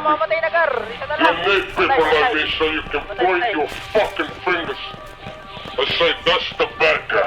mamamatay na, Gar. Isa na lang. You need people like me so you can point your fucking fingers and say that's the bad guy.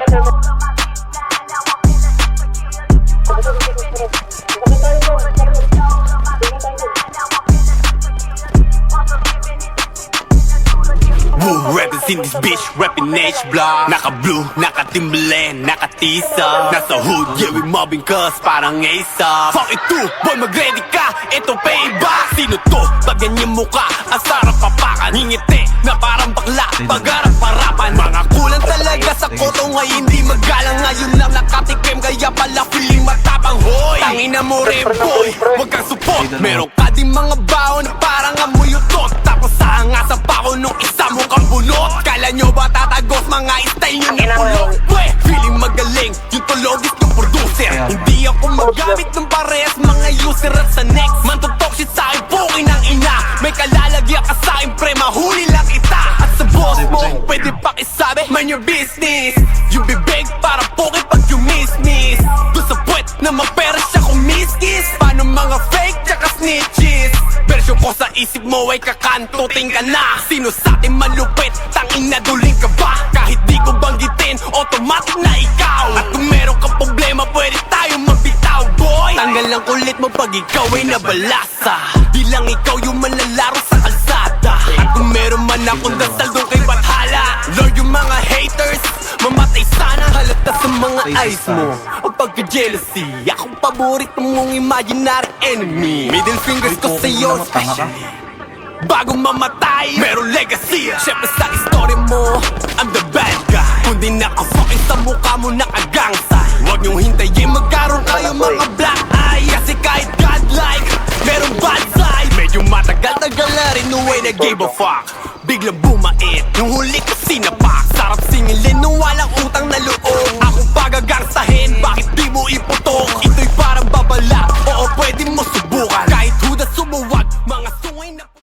Woo, rappers in this bitch, rapping H-Block. Naka-blue, naka-Timberland, naka-Tisa. Nasa hood, yeah, we mobbing cuz parang Aesop. Fuck it too, boy, mag-ready ka, ito payback. Sino to? Pag ganyan mukha, ang sarap papakan. Ngingiti na parang bakla, pag-arap-harapan. Mga kulang talaga sa koto ngay hindi magalang. Ngayon lang nakatikim, kaya pala feeling matapang. Hoy, tangina mo rin, boy, wag kang support. Meron ka din mga baon na parang amoy utot. Tapos sa angasan pa ko nung isa mo kang bunot. Kala nyo ba tatagos mga style nyo na pulok? Pwe, feeling magaling, yung tulogis yung producer. Hindi ako magamit ng parehas mga user at sa next man to talk shit sa akin, pukin ng ina. May kalalagyan ka sa akin, pre, mahuli lang kita. At sa boss mo, pwede pakisabi, mind your business. Yung bibig para pukin pag you miss. Doon sa puwet na mapera siya kung miss-kiss. Paano mga fake tsaka snitches? Version ko sa isip mo ay kakantuting ka na. Sino sa atin malupit, tangin na duling ka ba? Kahit di ko banggitin, automatic na ikaw. At kung meron kang problema, pwede tayo magbitaw, boy. Tanggal ang kulit mo pag ikaw ay nabalasa. Di lang ikaw yung manlalaro sa kalsada. At kung meron man akong dasal doon kay Bathala, Lord, yung mga haters, mamatay sana. Halata sa mga eyes mo ang pagka-jealousy. Akong paborito mong imaginary enemy. Middle fingers ko sa'yo especially. Bago mamatay, meron legacy. Siyempre sa story mo, I'm the bad guy. Kung di naka-fucking sa mukha mo nakagangsa, huwag niyong hintayin magkaroon kayo mga black eye. Kasi kahit godlike, meron bad side. Medyo matagal-tagal na rin no way na gave a fuck. Biglang bumait, yung huli ko sinapa.